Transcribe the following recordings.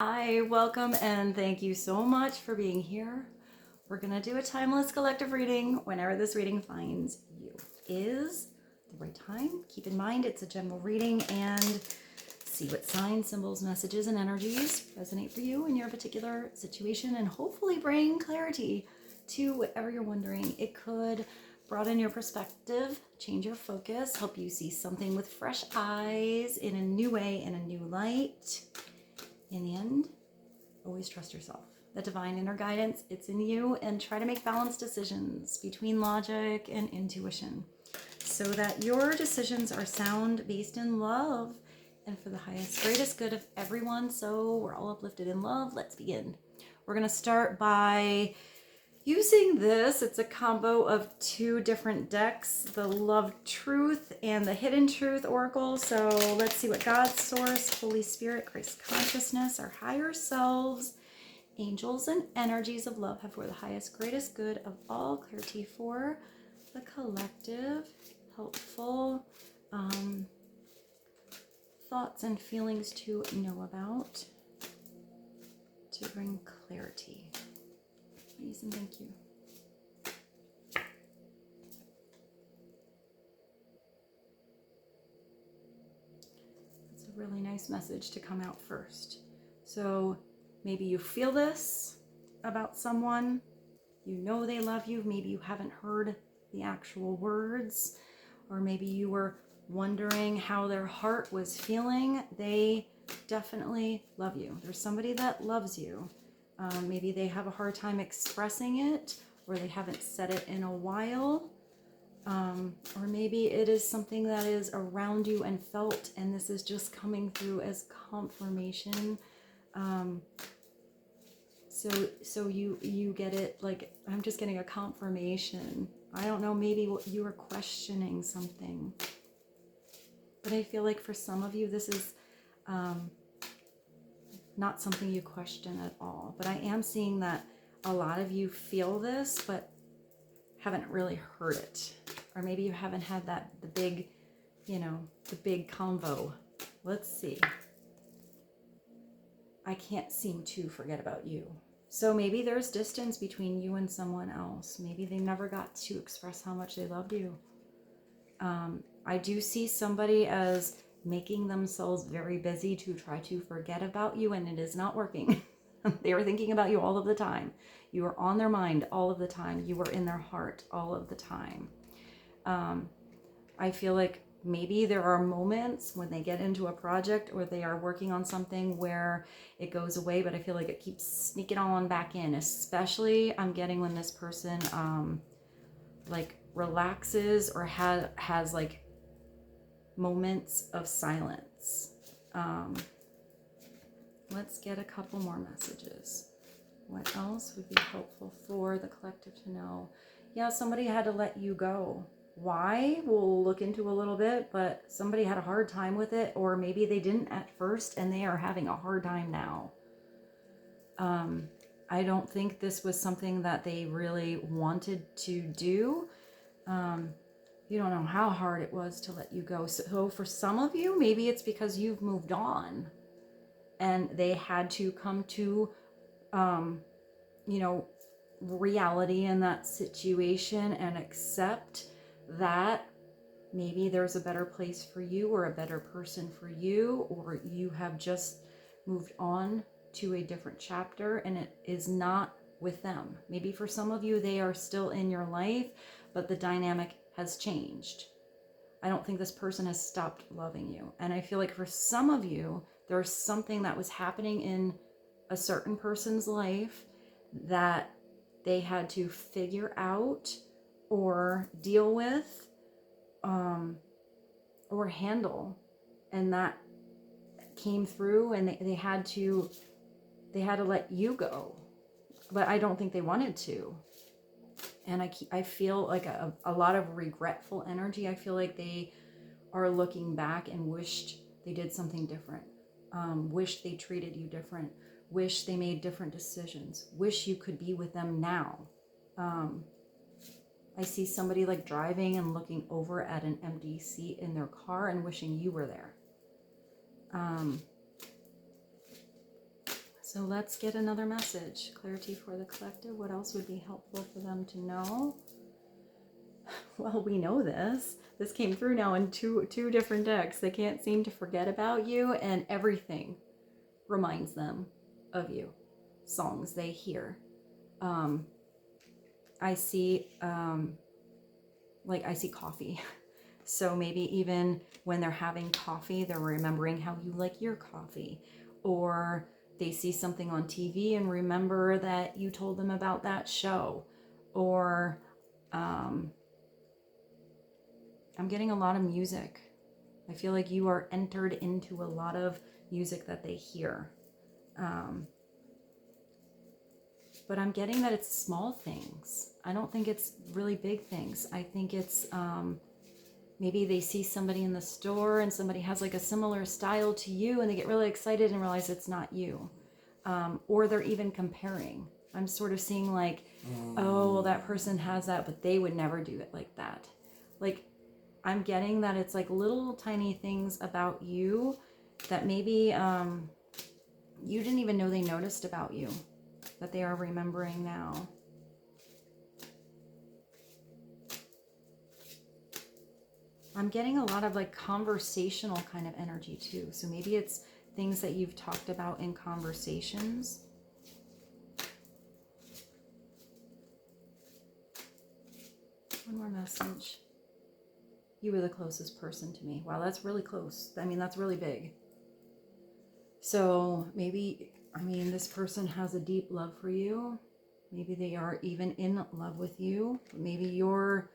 Hi, welcome, and thank you so much for being here. We're going to do a timeless collective reading whenever this reading finds you. Is the right time. Keep in mind it's a general reading, and see what signs, symbols, messages, and energies resonate for you in your particular situation, and hopefully bring clarity to whatever you're wondering. It could broaden your perspective, change your focus, help you see something with fresh eyes in a new way, in a new light. In the end, always trust yourself. The divine inner guidance, it's in you, and try to make balanced decisions between logic and intuition so that your decisions are sound, based in love, and for the highest, greatest good of everyone. So we're all uplifted in love. Let's begin. We're going to start by using this. It's a combo of two different decks, the Love Truth and the Hidden Truth Oracle. So let's see what God, Source, Holy Spirit, Christ Consciousness, our higher selves, angels, and energies of love have for the highest, greatest good of all. Clarity for the collective, helpful thoughts and feelings to know about, to bring clarity. Please and thank you. It's a really nice message to come out first. So maybe you feel this about someone, you know they love you, maybe you haven't heard the actual words, or maybe you were wondering how their heart was feeling. They definitely love you. There's somebody that loves you. Maybe they have a hard time expressing it, or they haven't said it in a while. Or maybe it is something that is around you and felt, and this is just coming through as confirmation. So you get it, like, I'm just getting a confirmation. I don't know, maybe you were questioning something. But I feel like for some of you, this is not something you question at all. But I am seeing that a lot of you feel this, but haven't really heard it. Or maybe you haven't had the big convo. Let's see. I can't seem to forget about you. So maybe there's distance between you and someone else. Maybe they never got to express how much they loved you. I do see somebody as making themselves very busy to try to forget about you, and it is not working. They are thinking about you all of the time. You are on their mind all of the time. You are in their heart all of the time. I feel like maybe there are moments when they get into a project or they are working on something where it goes away, but I feel like it keeps sneaking on back in. Especially I'm getting when this person like relaxes or has like moments of silence. Let's get a couple more messages. What else would be helpful for the collective to know? Yeah, somebody had to let you go. Why? We'll look into a little bit, but somebody had a hard time with it, or maybe they didn't at first and they are having a hard time now. I don't think this was something that they really wanted to do. You don't know how hard it was to let you go. So for some of you, maybe it's because you've moved on and they had to come to, reality in that situation and accept that maybe there's a better place for you or a better person for you, or you have just moved on to a different chapter and it is not with them. Maybe for some of you, they are still in your life, but the dynamic has changed. I don't think this person has stopped loving you. And I feel like for some of you, there's something that was happening in a certain person's life that they had to figure out or deal with or handle, and that came through, and they had to let you go, but I don't think they wanted to. And I feel like a lot of regretful energy. I feel like they are looking back and wished they did something different, wish they treated you different, wish they made different decisions, wish you could be with them now. I see somebody like driving and looking over at an empty seat in their car and wishing you were there. So let's get another message. Clarity for the collective. What else would be helpful for them to know? Well, we know this. This came through now in two different decks. They can't seem to forget about you, and everything reminds them of you. Songs they hear. I see, I see coffee. So maybe even when they're having coffee, they're remembering how you like your coffee. Or they see something on TV and remember that you told them about that show. Or I'm getting a lot of music. I feel like you are entered into a lot of music that they hear. But I'm getting that it's small things. I don't think it's really big things. I think it's maybe they see somebody in the store and somebody has like a similar style to you and they get really excited and realize it's not you. Or they're even comparing. I'm sort of seeing like, oh, well, that person has that, but they would never do it like that. Like, I'm getting that it's like little tiny things about you that maybe you didn't even know they noticed about you, that they are remembering now. I'm getting a lot of like conversational kind of energy too. So maybe it's things that you've talked about in conversations. One more message. You were the closest person to me. Wow, that's really close. I mean, that's really big. So maybe, I mean, this person has a deep love for you. Maybe they are even in love with you. Maybe you're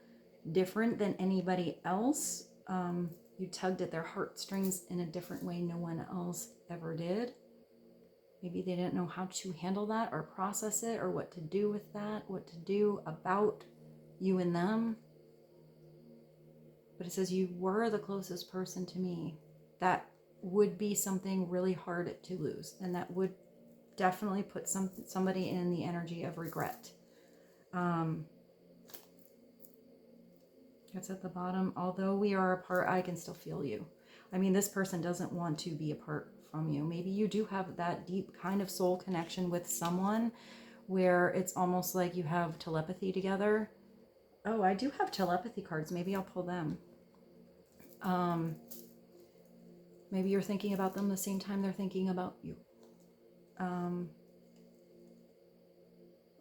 different than anybody else. You tugged at their heartstrings in a different way no one else ever did. Maybe they didn't know how to handle that or process it or what to do with that, what to do about you and them. But it says you were the closest person to me. That would be something really hard to lose, and that would definitely put somebody in the energy of regret. It's at the bottom. Although we are apart, I can still feel you. I mean, this person doesn't want to be apart from you. Maybe you do have that deep kind of soul connection with someone where it's almost like you have telepathy together. Oh, I do have telepathy cards. Maybe I'll pull them. Maybe you're thinking about them the same time they're thinking about you.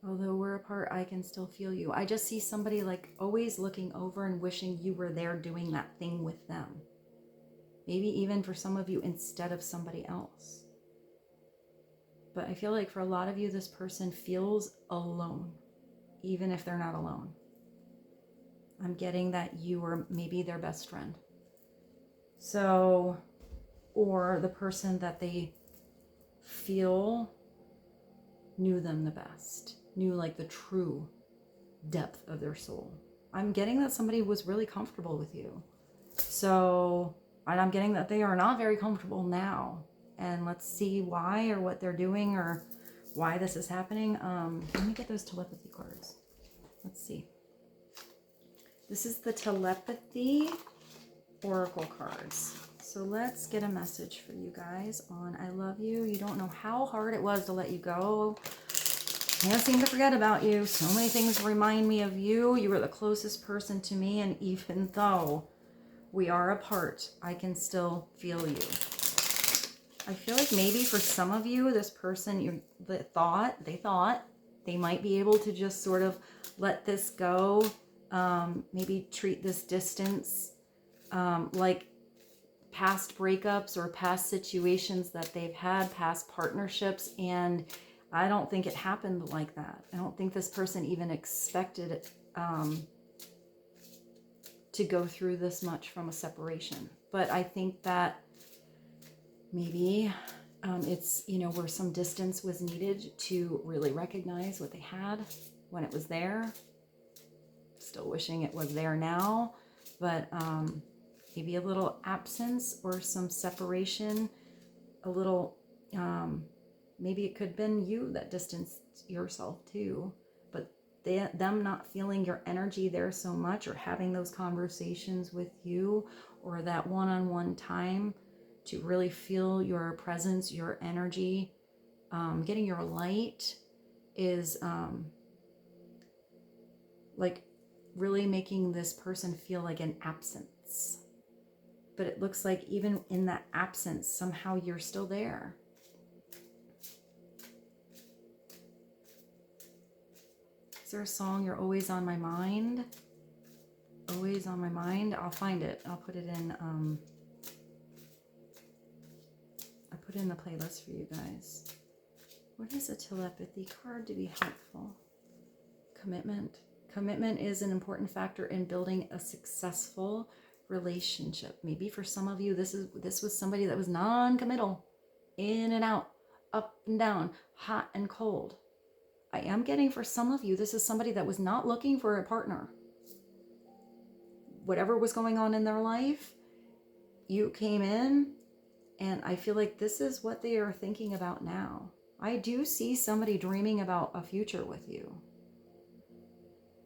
Although we're apart, I can still feel you. I just see somebody like always looking over and wishing you were there doing that thing with them. Maybe even for some of you instead of somebody else. But I feel like for a lot of you, this person feels alone, even if they're not alone. I'm getting that you are maybe their best friend. So, or the person that they feel knew them the best, knew like the true depth of their soul. I'm getting that somebody was really comfortable with you. So, and I'm getting that they are not very comfortable now. And let's see why or what they're doing or why this is happening. Let me get those telepathy cards. Let's see. This is the telepathy oracle cards. So let's get a message for you guys on I love you. You don't know how hard it was to let you go. Can't seem to forget about you. So many things remind me of you. You were the closest person to me, and even though we are apart, I can still feel you. I feel like maybe for some of you, this person they thought they might be able to just sort of let this go. Maybe treat this distance like past breakups or past situations that they've had, past partnerships, and I don't think it happened like that. I don't think this person even expected it, to go through this much from a separation. But I think that maybe it's, where some distance was needed to really recognize what they had when it was there. Still wishing it was there now, but maybe a little absence or some separation, a little, maybe it could have been you that distanced yourself too, but them not feeling your energy there so much or having those conversations with you or that one-on-one time to really feel your presence, your energy, getting your light is like really making this person feel like an absence. But it looks like even in that absence, somehow you're still there. Is there a song, You're Always on My Mind? Always on My Mind? I'll find it. I'll put it in, I put in the playlist for you guys. What is a telepathy card to be helpful? Commitment. Commitment is an important factor in building a successful relationship. Maybe for some of you, this was somebody that was non-committal, in and out, up and down, hot and cold. I am getting for some of you, this is somebody that was not looking for a partner. Whatever was going on in their life, you came in, and I feel like this is what they are thinking about now. I do see somebody dreaming about a future with you,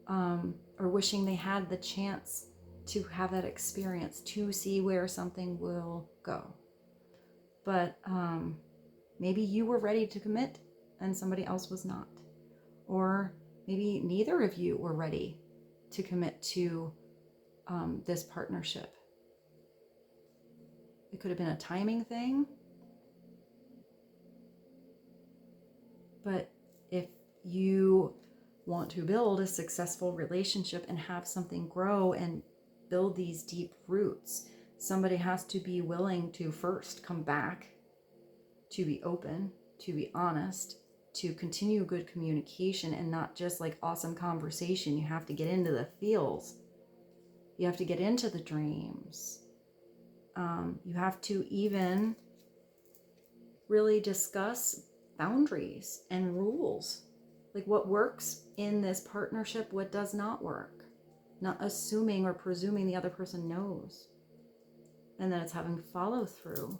or wishing they had the chance to have that experience, to see where something will go. But maybe you were ready to commit and somebody else was not. Or maybe neither of you were ready to commit to this partnership. It could have been a timing thing. But if you want to build a successful relationship and have something grow and build these deep roots, somebody has to be willing to first come back, to be open, to be honest, to continue good communication, and not just like awesome conversation. You have to get into the feels. You have to get into the dreams. You have to even really discuss boundaries and rules. Like what works in this partnership, what does not work. Not assuming or presuming the other person knows. And then it's having follow through.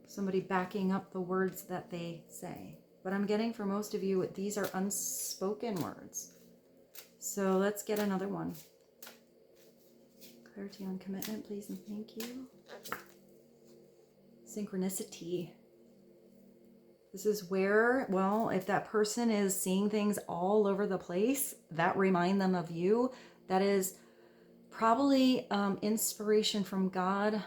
Somebody backing up the words that they say. But I'm getting for most of you, these are unspoken words. So let's get another one. Clarity on commitment, please, and thank you. Synchronicity. This is where, well, if that person is seeing things all over the place that remind them of you, that is probably inspiration from God,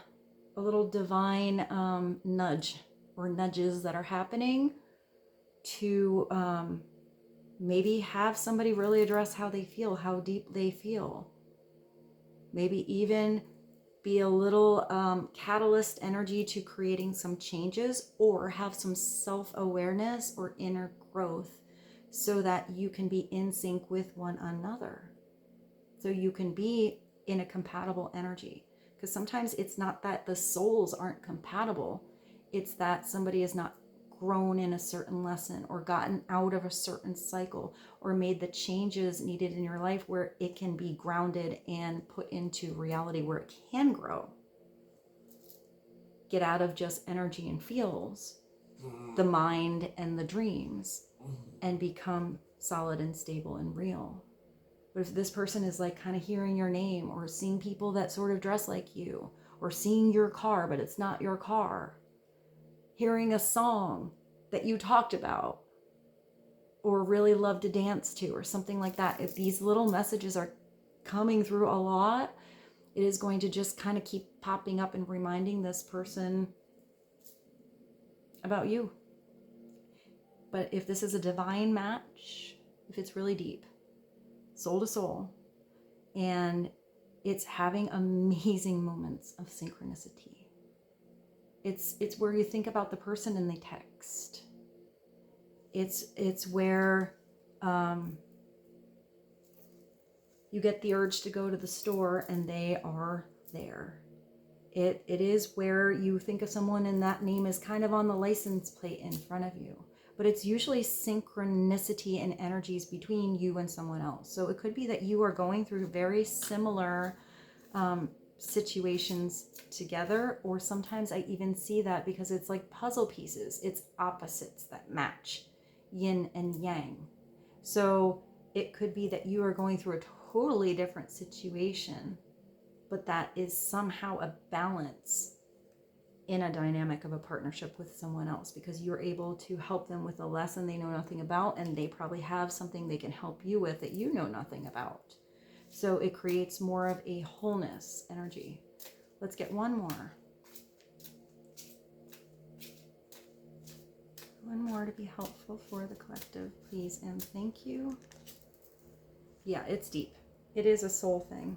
a little divine nudge or nudges that are happening to maybe have somebody really address how they feel, how deep they feel. Maybe even be a little catalyst energy to creating some changes, or have some self-awareness or inner growth so that you can be in sync with one another. So you can be in a compatible energy. Because sometimes it's not that the souls aren't compatible. It's that somebody has not grown in a certain lesson, or gotten out of a certain cycle, or made the changes needed in your life where it can be grounded and put into reality where it can grow. Get out of just energy and feels, the mind and the dreams, and become solid and stable and real. But if this person is like kind of hearing your name, or seeing people that sort of dress like you, or seeing your car but it's not your car, hearing a song that you talked about or really love to dance to, or something like that, if these little messages are coming through a lot, it is going to just kind of keep popping up and reminding this person about you. But if this is a divine match, if it's really deep, soul to soul, and it's having amazing moments of synchronicity. It's where you think about the person and they text. It's where you get the urge to go to the store and they are there. It is where you think of someone and that name is kind of on the license plate in front of you. But it's usually synchronicity and energies between you and someone else. So it could be that you are going through very similar situations together, or sometimes I even see that because it's like puzzle pieces. It's opposites that match, yin and yang. So it could be that you are going through a totally different situation, but that is somehow a balance in a dynamic of a partnership with someone else, because you're able to help them with a lesson they know nothing about, and they probably have something they can help you with that you know nothing about. So it creates more of a wholeness energy. Let's get one more. One more to be helpful for the collective, please and thank you. Yeah, it's deep. It is a soul thing.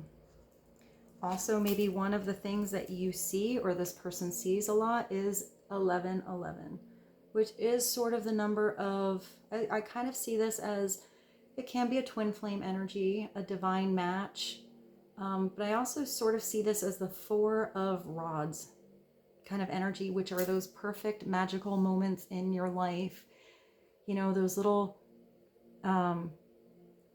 Also, maybe one of the things that you see, or this person sees a lot, is 1111, which is sort of the number of, I kind of see this as, it can be a twin flame energy, a divine match. But I also sort of see this as the 4 of rods kind of energy, which are those perfect magical moments in your life. You know, those little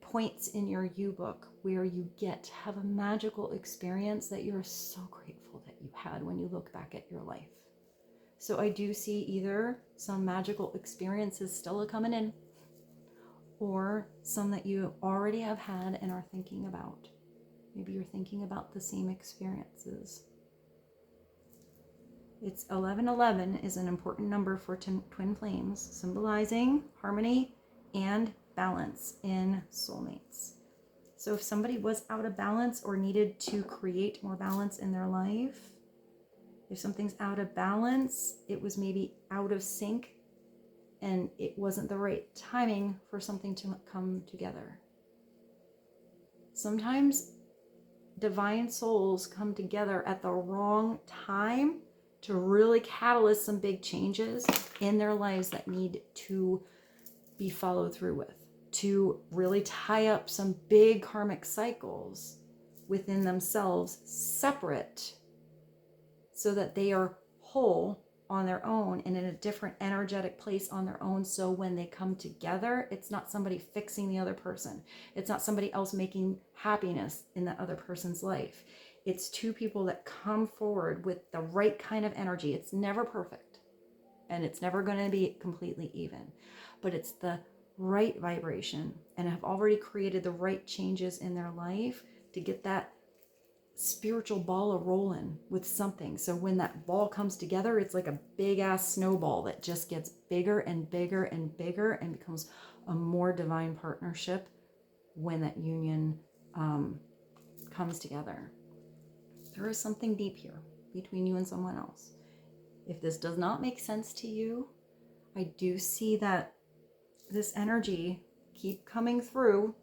points in your U-book where you get to have a magical experience that you're so grateful that you had when you look back at your life. So I do see either some magical experiences still coming in, or some that you already have had and are thinking about. Maybe you're thinking about the same experiences. It's 1111 is an important number for twin flames, symbolizing harmony and balance in soulmates. So if somebody was out of balance or needed to create more balance in their life, if something's out of balance, it was maybe out of sync and it wasn't the right timing for something to come together. Sometimes divine souls come together at the wrong time to really catalyze some big changes in their lives that need to be followed through with, to really tie up some big karmic cycles within themselves, separate, so that they are whole on their own and in a different energetic place on their own. So when they come together, it's not somebody fixing the other person. It's not somebody else making happiness in the other person's life. It's two people that come forward with the right kind of energy. It's never perfect and it's never going to be completely even, but it's the right vibration and have already created the right changes in their life to get that spiritual ball a rolling with something. So when that ball comes together, it's like a big ass snowball that just gets bigger and bigger and bigger and becomes a more divine partnership when that union comes together. There is something deep here between you and someone else. If this does not make sense to you, I do see that this energy keep coming through,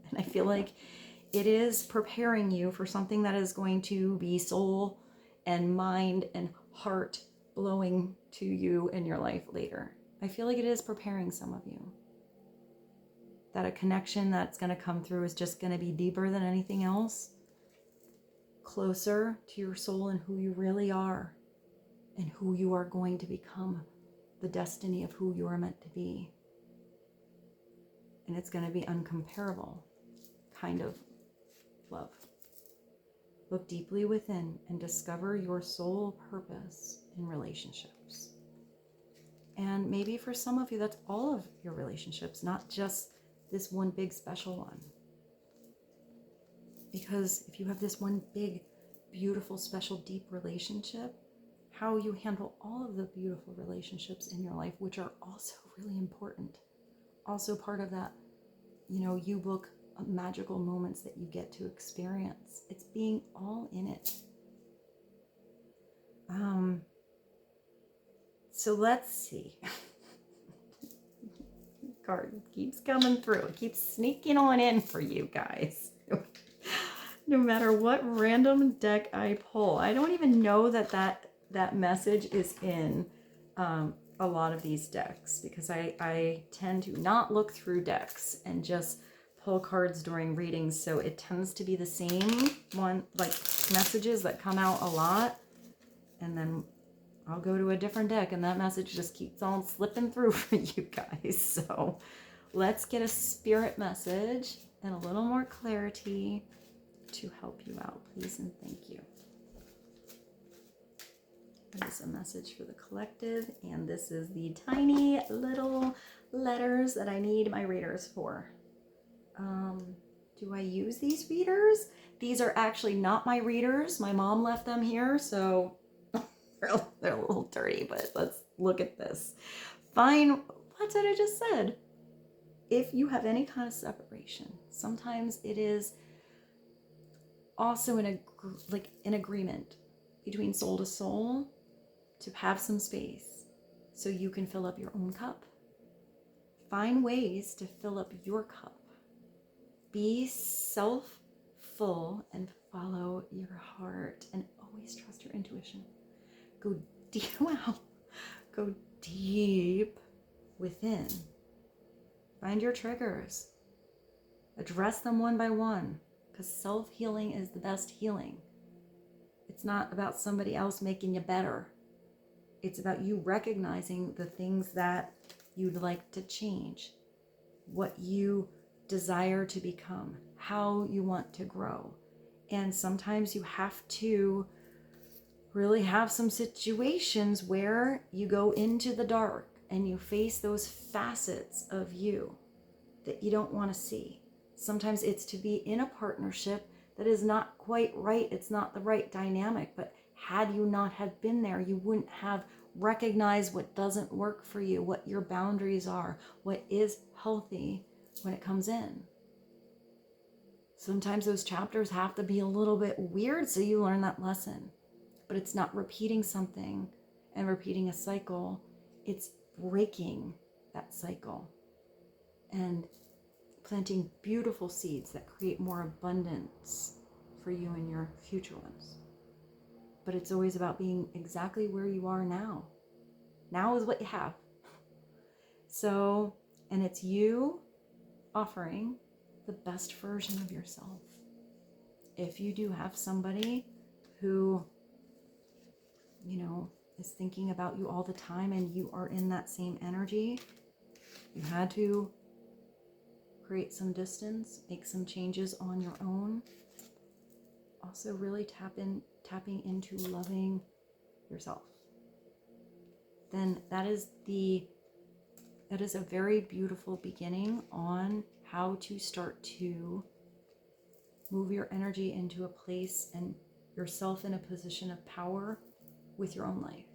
and I feel like it is preparing you for something that is going to be soul and mind and heart blowing to you in your life later. I feel like it is preparing some of you. That a connection that's going to come through is just going to be deeper than anything else, closer to your soul and who you really are and who you are going to become, the destiny of who you are meant to be. And it's going to be uncomparable kind of love. Look deeply within and discover your soul purpose in relationships. And maybe for some of you, that's all of your relationships, not just this one big special one. Because if you have this one big, beautiful, special, deep relationship, how you handle all of the beautiful relationships in your life, which are also really important. Also part of that, U-book magical moments that you get to experience. It's being all in it. So let's see. Card keeps coming through. It keeps sneaking on in for you guys. No matter what random deck I pull. I don't even know that message is in a lot of these decks, because I tend to not look through decks and just pull cards during readings, so it tends to be the same one, like messages that come out a lot, and then I'll go to a different deck and that message just keeps on slipping through for you guys. So let's get a spirit message and a little more clarity to help you out, please and thank you. There's a message for the collective, and this is the tiny little letters that I need my readers for. Do I use these readers? These are actually not my readers. My mom left them here, so They're a little dirty, but let's look at this. Find, what did I just said? If you have any kind of separation, sometimes it is also an agreement between soul to soul to have some space so you can fill up your own cup. Find ways to fill up your cup. Be self-full and follow your heart, and always trust your intuition. Go deep, wow. Go deep within. Find your triggers. Address them one by one, because self-healing is the best healing. It's not about somebody else making you better. It's about you recognizing the things that you'd like to change, what you desire to become, how you want to grow. And sometimes you have to really have some situations where you go into the dark and you face those facets of you that you don't want to see. Sometimes it's to be in a partnership that is not quite right. It's not the right dynamic, but had you not have been there, you wouldn't have recognized what doesn't work for you, what your boundaries are, what is healthy when it comes in. Sometimes those chapters have to be a little bit weird so you learn that lesson. But it's not repeating something and repeating a cycle. It's breaking that cycle and planting beautiful seeds that create more abundance for you and your future ones. But it's always about being exactly where you are now. Now is what you have. So, and it's you offering the best version of yourself. If you do have somebody who, is thinking about you all the time and you are in that same energy, you had to create some distance, make some changes on your own. Also really tapping into loving yourself. Then that is a very beautiful beginning on how to start to move your energy into a place and yourself in a position of power with your own life.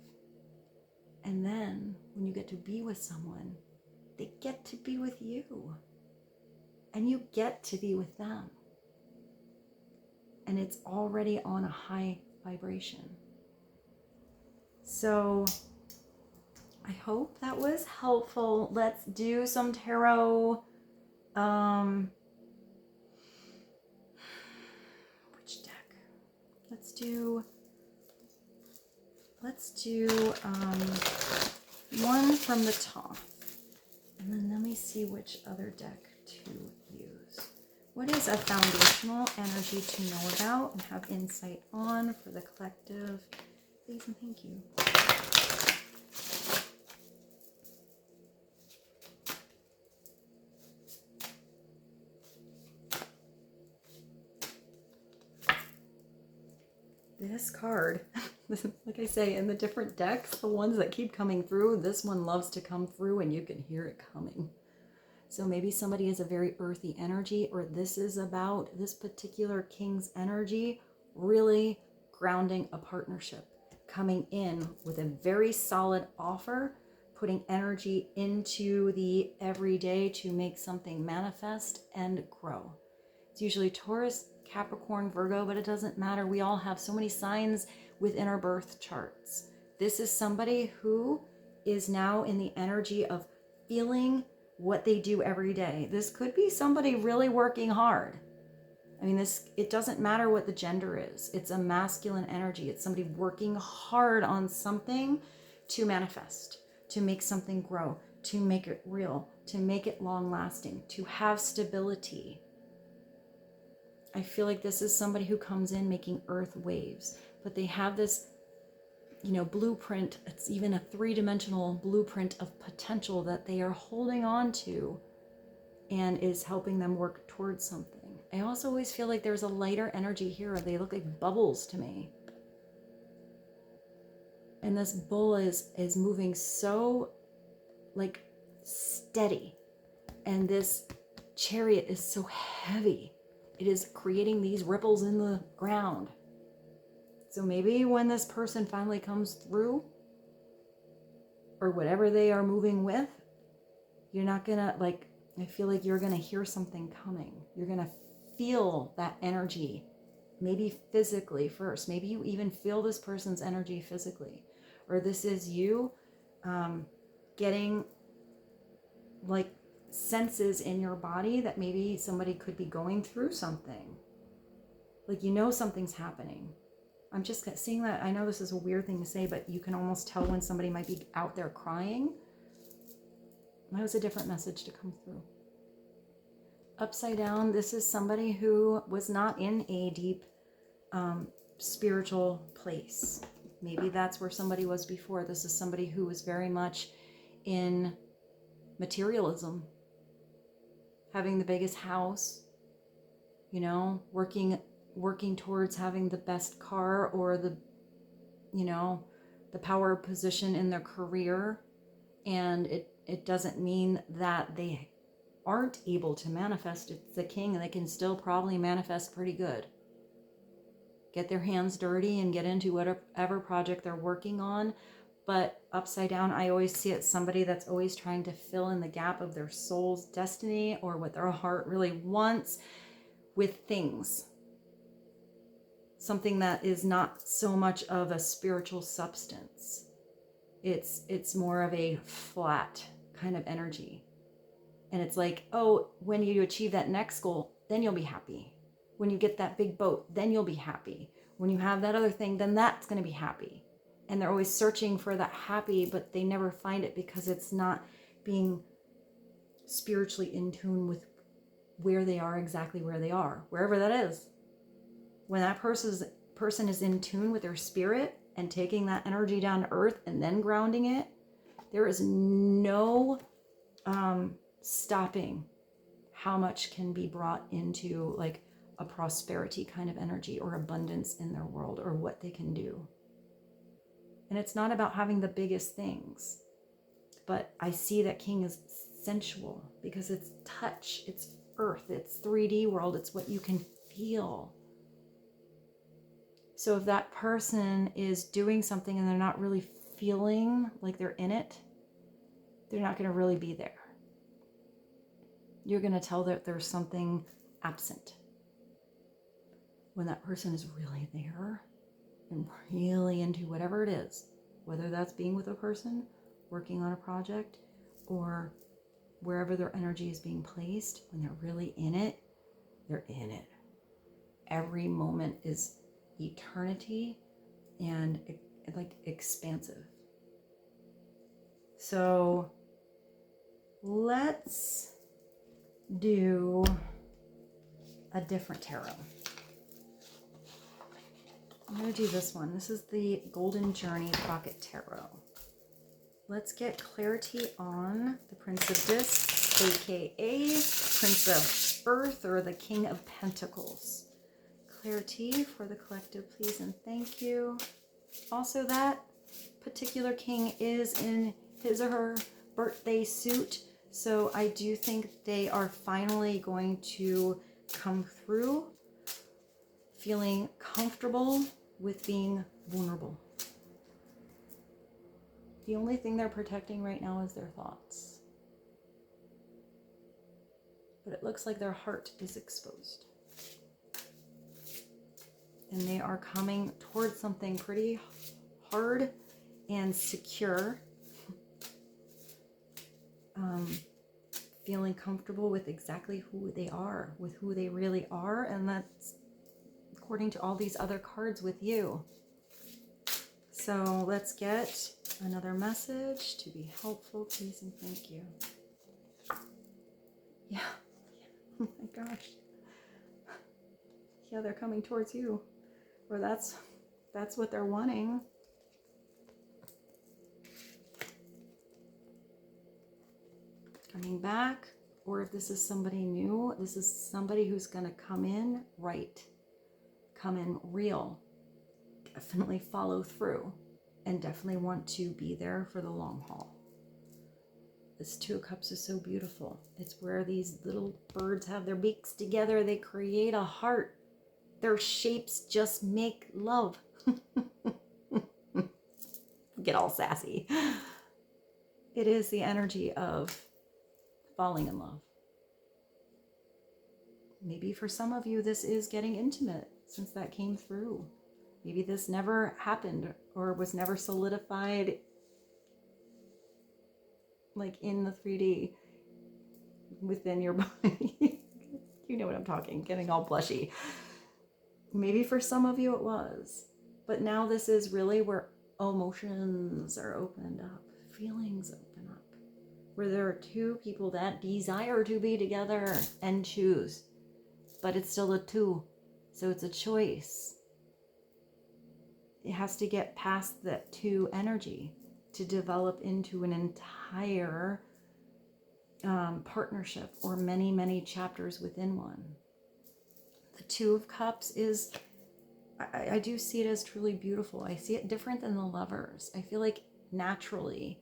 And then when you get to be with someone, they get to be with you. And you get to be with them. And it's already on a high vibration. So I hope that was helpful. Let's do some tarot. Which deck? Let's do one from the top. And then let me see which other deck to use. What is a foundational energy to know about and have insight on for the collective? Please and thank you. This card, like I say, in the different decks, the ones that keep coming through, this one loves to come through and you can hear it coming. So maybe somebody is a very earthy energy, or this is about this particular king's energy really grounding a partnership, coming in with a very solid offer, putting energy into the everyday to make something manifest and grow. It's usually Taurus, Capricorn, Virgo, but it doesn't matter. We all have so many signs within our birth charts. This is somebody who is now in the energy of feeling what they do every day. This could be somebody really working hard. I mean, it doesn't matter what the gender is. It's a masculine energy. It's somebody working hard on something to manifest, to make something grow, to make it real, to make it long lasting, to have stability. I feel like this is somebody who comes in making earth waves, but they have this, blueprint. It's even a three-dimensional blueprint of potential that they are holding on to and is helping them work towards something. I also always feel like there's a lighter energy here. They look like bubbles to me. And this bull is moving so like steady. And this chariot is so heavy. It is creating these ripples in the ground. So maybe when this person finally comes through, or whatever they are moving with, you're not gonna, like, I feel like you're gonna hear something coming. You're gonna feel that energy, maybe physically first. Maybe you even feel this person's energy physically. Or this is you getting like senses in your body that maybe somebody could be going through something. Like, you know, something's happening. I'm just seeing that. I know this is a weird thing to say, but you can almost tell when somebody might be out there crying. That was a different message to come through. Upside down, this is somebody who was not in a deep spiritual place. Maybe that's where somebody was before. This is somebody who was very much in materialism, having the biggest house, you know, working towards having the best car, or the, you know, the power position in their career. And it doesn't mean that they aren't able to manifest. It's the king, and they can still probably manifest pretty good. Get their hands dirty and get into whatever project they're working on. But upside down, I always see it somebody that's always trying to fill in the gap of their soul's destiny, or what their heart really wants, with things. Something that is not so much of a spiritual substance. It's more of a flat kind of energy. And it's like, oh, when you achieve that next goal, then you'll be happy. When you get that big boat, then you'll be happy. When you have that other thing, then that's going to be happy. And they're always searching for that happy, but they never find it because it's not being spiritually in tune with where they are, exactly where they are, wherever that is. When that person is in tune with their spirit and taking that energy down to earth and then grounding it, there is no stopping how much can be brought into like a prosperity kind of energy or abundance in their world, or what they can do. And it's not about having the biggest things, but I see that king is sensual because it's touch, it's earth, it's 3D world, it's what you can feel. So if that person is doing something and they're not really feeling like they're in it, they're not going to really be there. You're going to tell that there's something absent. When that person is really there and really into whatever it is, whether that's being with a person, working on a project, or wherever their energy is being placed, when they're really in it, they're in it. Every moment is eternity and like expansive. So let's do a different tarot. I'm going to do this one. This is the Golden Journey Pocket Tarot. Let's get clarity on the Prince of Discs, aka Prince of Earth, or the King of Pentacles. Clarity for the collective, please and thank you. Also, that particular king is in his or her birthday suit, so I do think they are finally going to come through feeling comfortable with being vulnerable. The only thing they're protecting right now is their thoughts. But it looks like their heart is exposed. And they are coming towards something pretty hard and secure. Feeling comfortable with exactly who they are, with who they really are. And that's according to all these other cards with you. So let's get another message to be helpful, please and thank you. Yeah. Oh my gosh. Yeah, they're coming towards you. Or that's what they're wanting. Coming back. Or if this is somebody new, this is somebody who's going to come in right. Come in real. Definitely follow through. And definitely want to be there for the long haul. This Two of Cups is so beautiful. It's where these little birds have their beaks together. They create a heart. Their shapes just make love. Get all sassy. It is the energy of falling in love. Maybe for some of you, this is getting intimate since that came through. Maybe this never happened or was never solidified like in the 3D within your body. You know what I'm talking, getting all blushy. Maybe for some of you it was, but now this is really where emotions are opened up, feelings open up, where there are two people that desire to be together and choose, but it's still a two, so it's a choice. It has to get past that two energy to develop into an entire partnership or many, many chapters within one. The Two of Cups is, I do see it as truly beautiful. I see it different than the Lovers. I feel like naturally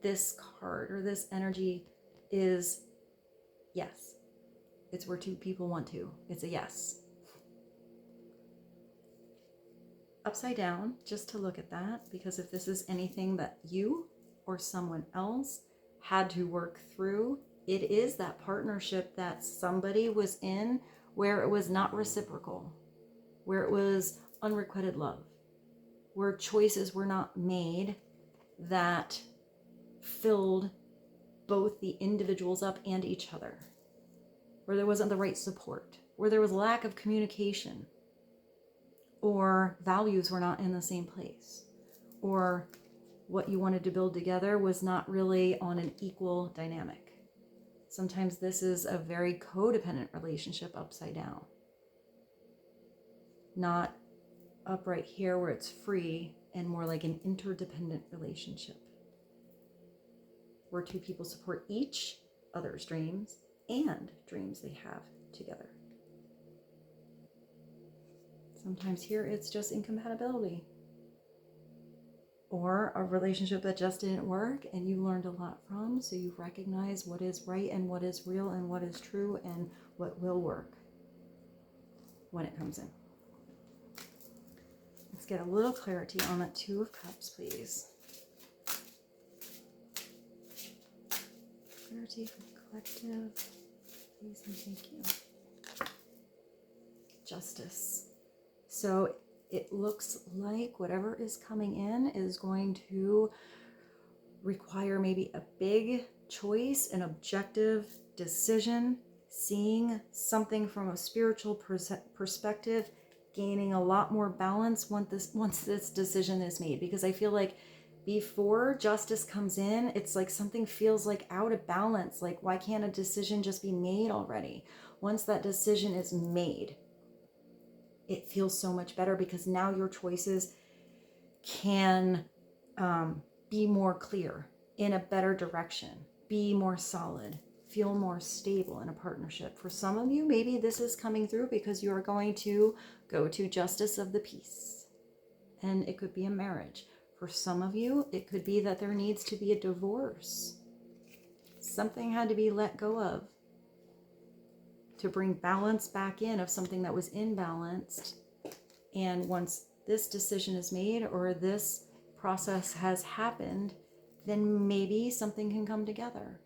this card or this energy is yes. It's where two people want to. It's a yes. Upside down, just to look at that, because if this is anything that you or someone else had to work through, it is that partnership that somebody was in where it was not reciprocal, where it was unrequited love, where choices were not made that filled both the individuals up and each other, where there wasn't the right support, where there was lack of communication, or values were not in the same place, or what you wanted to build together was not really on an equal dynamic. Sometimes this is a very codependent relationship upside down, not upright here where it's free and more like an interdependent relationship where two people support each other's dreams and dreams they have together. Sometimes here it's just incompatibility or a relationship that just didn't work and you learned a lot from, so you recognize what is right and what is real and what is true and what will work when it comes in. Let's get a little clarity on that Two of Cups, please. Clarity for the collective, please and thank you. Justice. So it looks like whatever is coming in is going to require maybe a big choice, an objective decision, seeing something from a spiritual perspective, gaining a lot more balance once this decision is made. Because I feel like before justice comes in, it's like something feels like out of balance. Like, why can't a decision just be made already? Once that decision is made, it feels so much better because now your choices can be more clear, in a better direction, be more solid, feel more stable in a partnership. For some of you, maybe this is coming through because you are going to go to justice of the peace, and it could be a marriage. For some of you, it could be that there needs to be a divorce. Something had to be let go of to bring balance back in of something that was imbalanced. And once this decision is made or this process has happened, then maybe something can come together.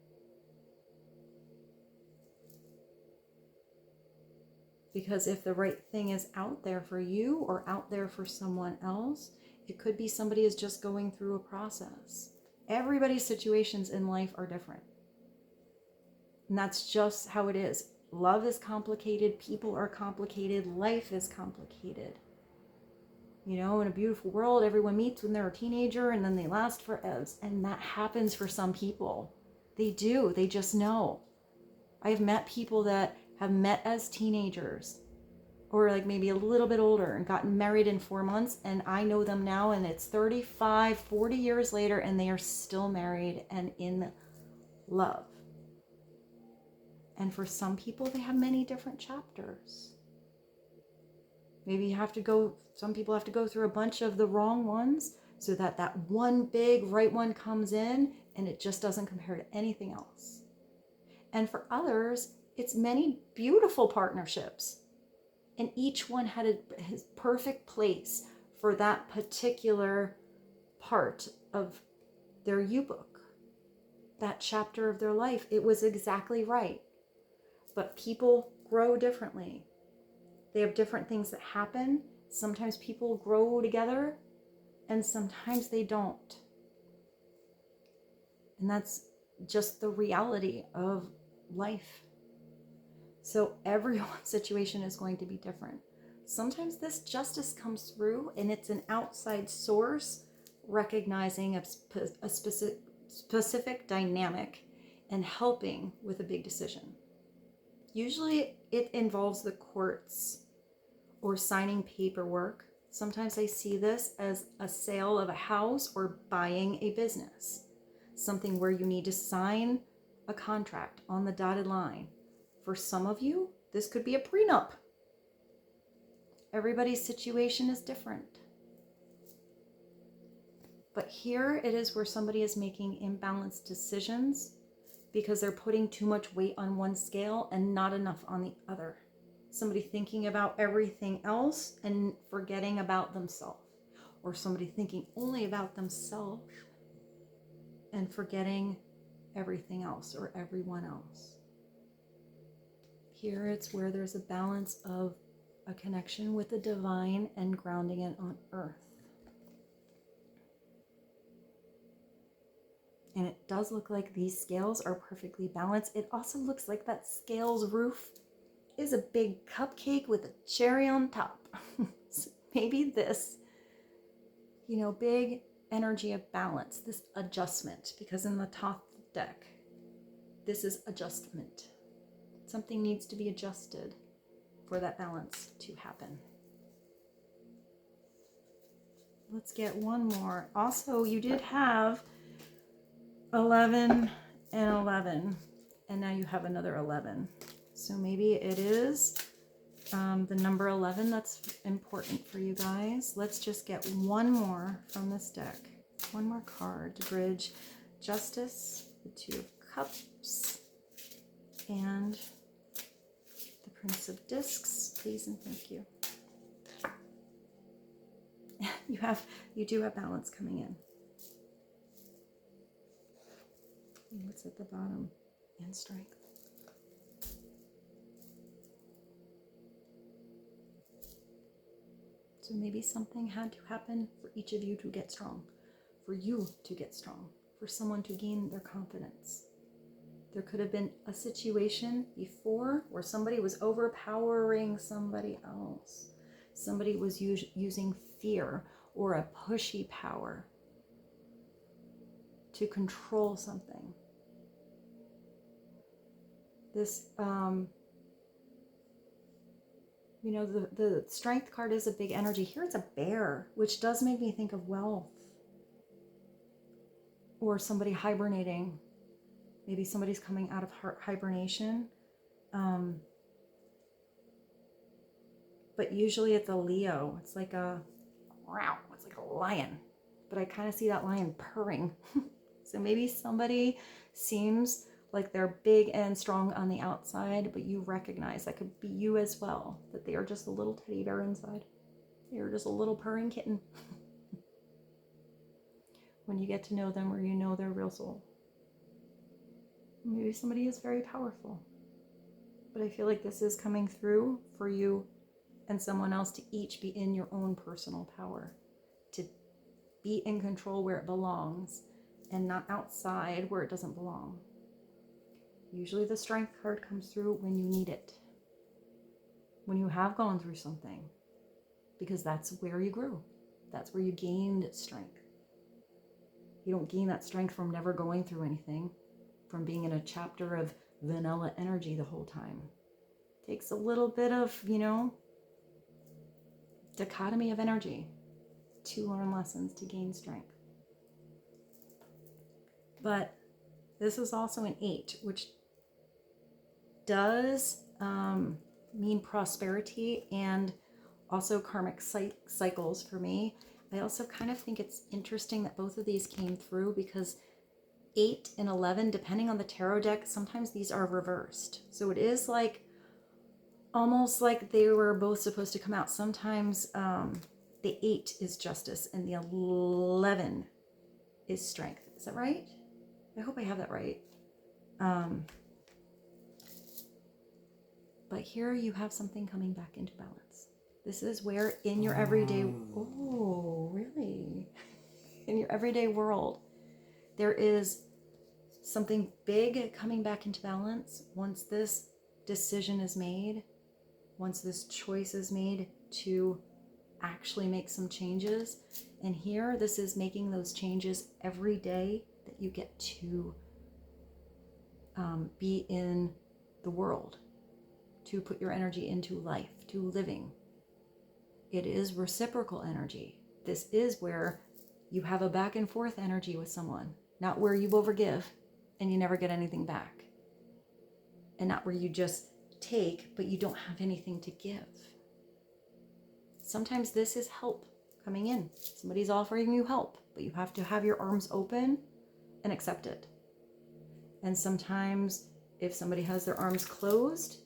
Because if the right thing is out there for you or out there for someone else, it could be somebody is just going through a process. Everybody's situations in life are different. And that's just how it is. Love is complicated, people are complicated, life is complicated. You know, in a beautiful world, everyone meets when they're a teenager and then they last forever. And that happens for some people. They do, they just know. I've met people that have met as teenagers or like maybe a little bit older and gotten married in 4 months, and I know them now and it's 35, 40 years later and they are still married and in love. And for some people, they have many different chapters. Maybe some people have to go through a bunch of the wrong ones so that that one big right one comes in and it just doesn't compare to anything else. And for others, it's many beautiful partnerships And each one had his perfect place for that particular part of their U-book, that chapter of their life. It was exactly right. But people grow differently. They have different things that happen. Sometimes people grow together and sometimes they don't. And that's just the reality of life. So everyone's situation is going to be different. Sometimes this justice comes through and it's an outside source recognizing a specific dynamic and helping with a big decision. Usually it involves the courts or signing paperwork. Sometimes I see this as a sale of a house or buying a business. Something where you need to sign a contract on the dotted line. For some of you, this could be a prenup. Everybody's situation is different. But here it is where somebody is making imbalanced decisions because they're putting too much weight on one scale and not enough on the other. Somebody thinking about everything else and forgetting about themselves. Or somebody thinking only about themselves and forgetting everything else or everyone else. Here it's where there's a balance of a connection with the divine and grounding it on earth. And it does look like these scales are perfectly balanced. It also looks like that scale's roof is a big cupcake with a cherry on top. So maybe this, big energy of balance, this adjustment, because in the top deck, this is adjustment. Something needs to be adjusted for that balance to happen. Let's get one more. Also, you did have 11 and 11, and now you have another 11. So maybe it is the number 11 that's important for you guys. Let's just get one more from this deck. One more card to bridge justice, the Two of Cups, and the Prince of Discs. Please and thank you. You do have balance coming in. And what's at the bottom? And strength. So maybe something had to happen for each of you to get strong, for you to get strong, for someone to gain their confidence. There could have been a situation before where somebody was overpowering somebody else. Somebody was using fear or a pushy power to control something. This, the strength card is a big energy. Here it's a bear, which does make me think of wealth. Or somebody hibernating. Maybe somebody's coming out of hibernation. But usually it's a Leo. It's like a lion. But I kind of see that lion purring. So maybe somebody seems like they're big and strong on the outside, but you recognize that could be you as well, that they are just a little teddy bear inside. They're just a little purring kitten. When you get to know them or you know their real soul. Maybe somebody is very powerful, but I feel like this is coming through for you and someone else to each be in your own personal power, to be in control where it belongs and not outside where it doesn't belong. Usually the strength card comes through when you need it, when you have gone through something, because that's where you grew. That's where you gained strength. You don't gain that strength from never going through anything, from being in a chapter of vanilla energy the whole time. It takes a little bit of, dichotomy of energy to learn lessons, to gain strength. But this is also an 8, which does mean prosperity and also karmic cycles for me. I also kind of think it's interesting that both of these came through because 8 and 11, depending on the tarot deck, sometimes these are reversed. So it is like almost like they were both supposed to come out. Sometimes the 8 is justice and the 11 is strength. Is that right? I hope I have that right. But here you have something coming back into balance. This is where in your everyday, oh, really? In your everyday world, there is something big coming back into balance once this decision is made, once this choice is made to actually make some changes. And here, this is making those changes every day that you get to be in the world, to put your energy into life, to living. It is reciprocal energy. This is where you have a back and forth energy with someone, not where you overgive and you never get anything back, and not where you just take but you don't have anything to give. Sometimes this is help coming in. Somebody's offering you help, but you have to have your arms open and accept it. And sometimes if somebody has their arms closed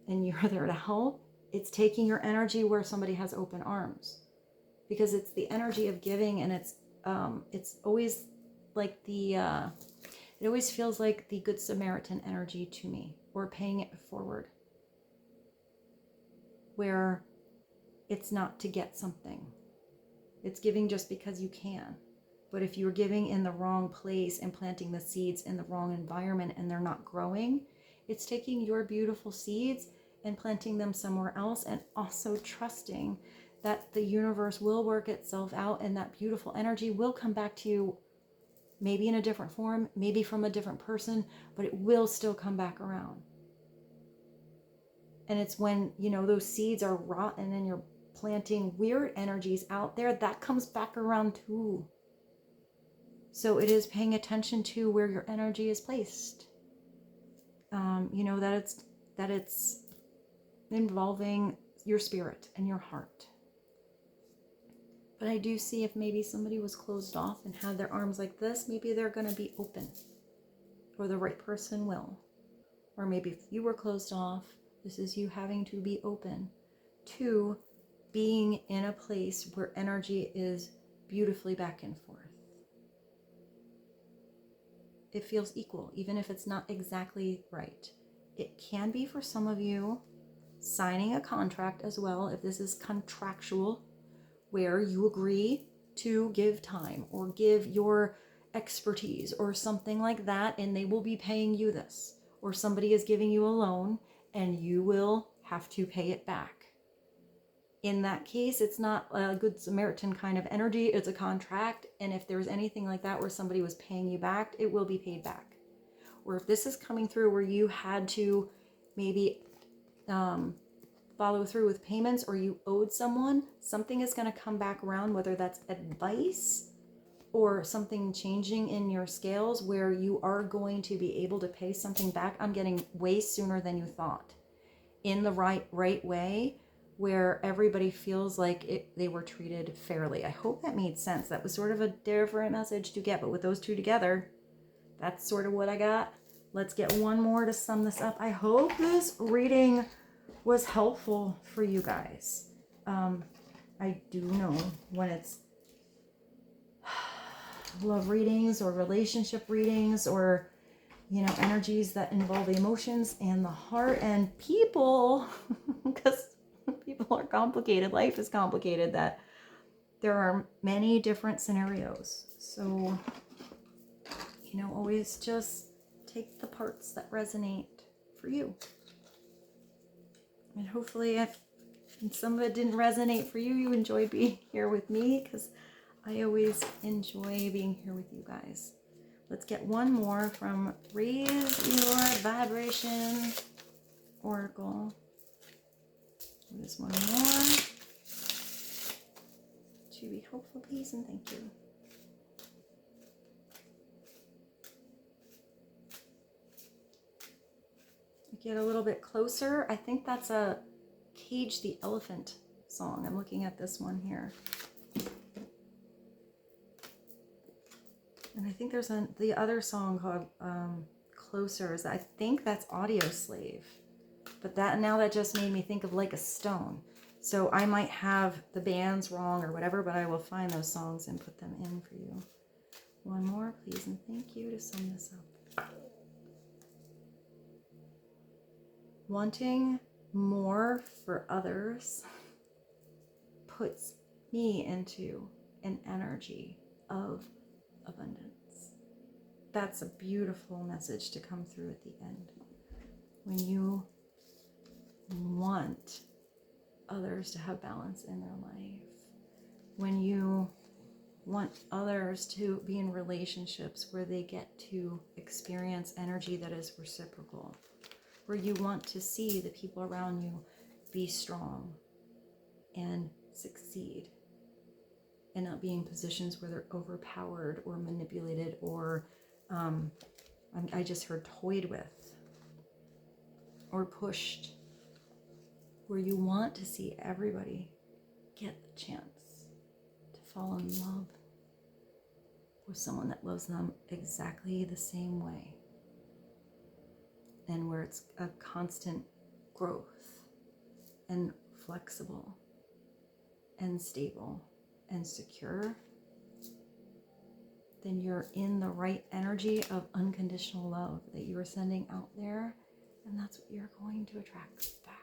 and you're there to help, it's taking your energy where somebody has open arms, because it's the energy of giving, and it's always like it always feels like the Good Samaritan energy to me, or paying it forward, where it's not to get something. It's giving just because you can. But if you're giving in the wrong place and planting the seeds in the wrong environment and they're not growing, it's taking your beautiful seeds and planting them somewhere else, and also trusting that the universe will work itself out and that beautiful energy will come back to you, maybe in a different form, maybe from a different person, but it will still come back around. And it's when, you know, those seeds are rotten and you're planting weird energies out there, that comes back around too. So it is paying attention to where your energy is placed. You know, that it's involving your spirit and your heart. But I do see if maybe somebody was closed off and had their arms like this, maybe they're going to be open, or the right person will. Or maybe if you were closed off, this is you having to be open to being in a place where energy is beautifully back and forth. It feels equal, even if it's not exactly right. It can be for some of you signing a contract as well, if this is contractual, where you agree to give time or give your expertise or something like that, and they will be paying you this. Or somebody is giving you a loan and you will have to pay it back. In that case, it's not a Good Samaritan kind of energy, it's a contract. And if there's anything like that where somebody was paying you back, it will be paid back. Or if this is coming through where you had to maybe follow through with payments, or you owed someone, something is going to come back around, whether that's advice or something changing in your scales where you are going to be able to pay something back. I'm getting way sooner than you thought, in the right way, where everybody feels like they were treated fairly. I hope that made sense. That was sort of a different message to get, but with those two together, that's sort of what I got. Let's get one more to sum this up. I hope this reading was helpful for you guys. I do know when it's love readings or relationship readings, or, you know, energies that involve emotions and the heart and people, because people are complicated, life is complicated, that there are many different scenarios. So, you know, always just take the parts that resonate for you. And hopefully if some of it didn't resonate for you, you enjoy being here with me, because I always enjoy being here with you guys. Let's get one more from Raise Your Vibration Oracle. There's one more. To be hopeful, please, and thank you. Get a little bit closer. I think that's a Cage the Elephant song. I'm looking at this one here. And I think there's the other song called Closer. I think that's Audioslave. But now that just made me think of like a stone. So I might have the bands wrong or whatever, but I will find those songs and put them in for you. One more, please, and thank you to sum this up. Wanting more for others puts me into an energy of abundance. That's a beautiful message to come through at the end. When you want others to have balance in their life, when you want others to be in relationships where they get to experience energy that is reciprocal, where you want to see the people around you be strong and succeed and not be in positions where they're overpowered or manipulated or I just heard toyed with or pushed, where you want to see everybody get the chance to fall in love with someone that loves them exactly the same way, and where it's a constant growth and flexible and stable and secure, then you're in the right energy of unconditional love that you are sending out there, and that's what you're going to attract back.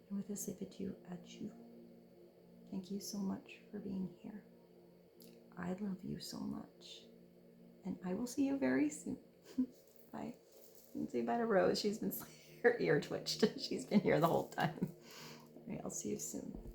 And with this, I bid you adieu. Thank you so much for being here. I love you so much, and I will see you very soon. Bye. And say bye to Rose. She's been, her ear twitched. She's been here the whole time. All right, I'll see you soon.